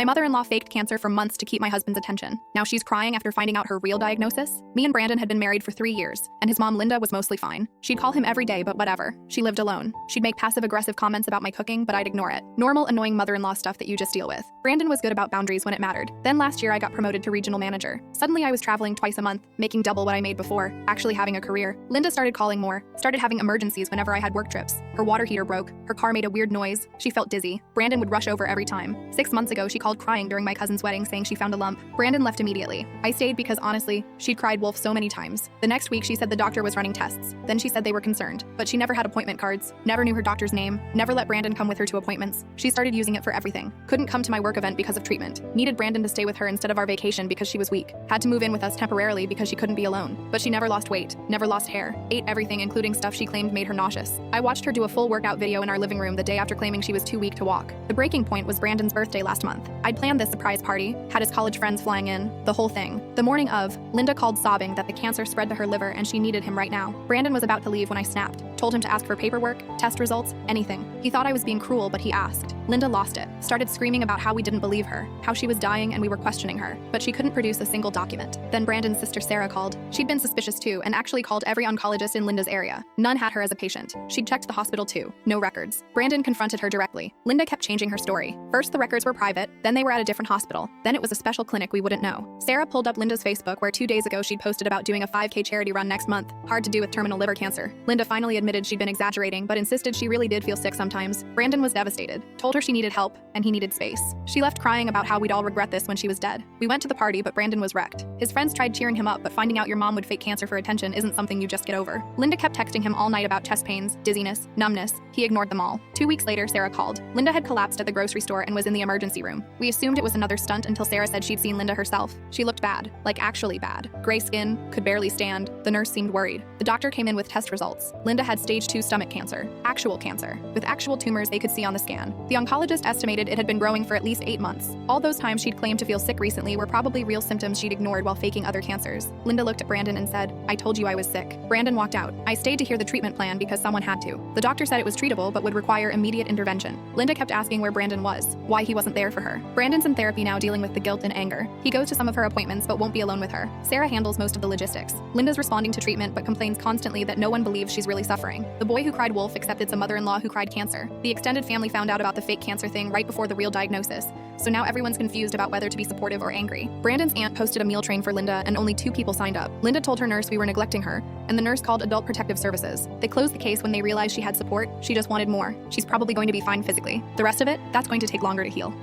My mother-in-law faked cancer for months to keep my husband's attention. Now she's crying after finding out her real diagnosis. Me and Brandon had been married for 3 years, and his mom Linda was mostly fine. She'd call him every day, but whatever. She lived alone. She'd make passive-aggressive comments about my cooking, but I'd ignore it. Normal, annoying mother-in-law stuff that you just deal with. Brandon was good about boundaries when it mattered. Then last year I got promoted to regional manager. Suddenly I was traveling twice a month, making double what I made before, actually having a career. Linda started calling more, started having emergencies whenever I had work trips. Her water heater broke, her car made a weird noise, she felt dizzy. Brandon would rush over every time. 6 months ago she called crying during my cousin's wedding saying she found a lump. Brandon left immediately. I stayed because honestly, she'd cried wolf so many times. The next week she said the doctor was running tests. Then she said they were concerned, but she never had appointment cards, never knew her doctor's name, never let Brandon come with her to appointments. She started using it for everything. Couldn't come to my work event because of treatment. Needed Brandon to stay with her instead of our vacation because she was weak. Had to move in with us temporarily because she couldn't be alone. But she never lost weight, never lost hair, ate everything including stuff she claimed made her nauseous. I watched her do a full workout video in our living room the day after claiming she was too weak to walk. The breaking point was Brandon's birthday last month. I'd planned this surprise party, had his college friends flying in, the whole thing. The morning of, Linda called sobbing that the cancer spread to her liver and she needed him right now. Brandon was about to leave when I snapped. Told him to ask for paperwork, test results, anything. He thought I was being cruel, but he asked. Linda lost it. Started screaming about how we didn't believe her, how she was dying and we were questioning her. But she couldn't produce a single document. Then Brandon's sister Sarah called. She'd been suspicious too and actually called every oncologist in Linda's area. None had her as a patient. She'd checked the hospital too. No records. Brandon confronted her directly. Linda kept changing her story. First the records were private, then they were at a different hospital. Then it was a special clinic we wouldn't know. Sarah pulled up Linda's Facebook where 2 days ago she'd posted about doing a 5K charity run next month. Hard to do with terminal liver cancer. Linda finally admitted she'd been exaggerating but insisted she really did feel sick sometimes. Brandon was devastated. Told her she needed help and he needed space. She left crying about how we'd all regret this when she was dead. We went to the party but Brandon was wrecked. His friends tried cheering him up but finding out your mom would fake cancer for attention isn't something you just get over. Linda kept texting him all night about chest pains, dizziness, numbness. He ignored them all. 2 weeks later Sarah called. Linda had collapsed at the grocery store and was in the emergency room. We assumed it was another stunt until Sarah said she'd seen Linda herself. She looked bad, like actually bad. Gray skin, could barely stand. The nurse seemed worried. The doctor came in with test results. Linda had stage 2 stomach cancer. Actual cancer. With actual tumors they could see on the scan. The oncologist estimated it had been growing for at least 8 months. All those times she'd claimed to feel sick recently were probably real symptoms she'd ignored while faking other cancers. Linda looked at Brandon and said, "I told you I was sick." Brandon walked out. I stayed to hear the treatment plan because someone had to. The doctor said it was treatable but would require immediate intervention. Linda kept asking where Brandon was, why he wasn't there for her. Brandon's in therapy now dealing with the guilt and anger. He goes to some of her appointments but won't be alone with her. Sarah handles most of the logistics. Linda's responding to treatment but complains constantly that no one believes she's really suffering. The boy who cried wolf except it's a mother-in-law who cried cancer. The extended family found out about the fake cancer thing right before the real diagnosis, so now everyone's confused about whether to be supportive or angry. Brandon's aunt posted a meal train for Linda and only 2 people signed up. Linda told her nurse we were neglecting her, and the nurse called Adult Protective Services. They closed the case when they realized she had support. She just wanted more. She's probably going to be fine physically. The rest of it, that's going to take longer to heal.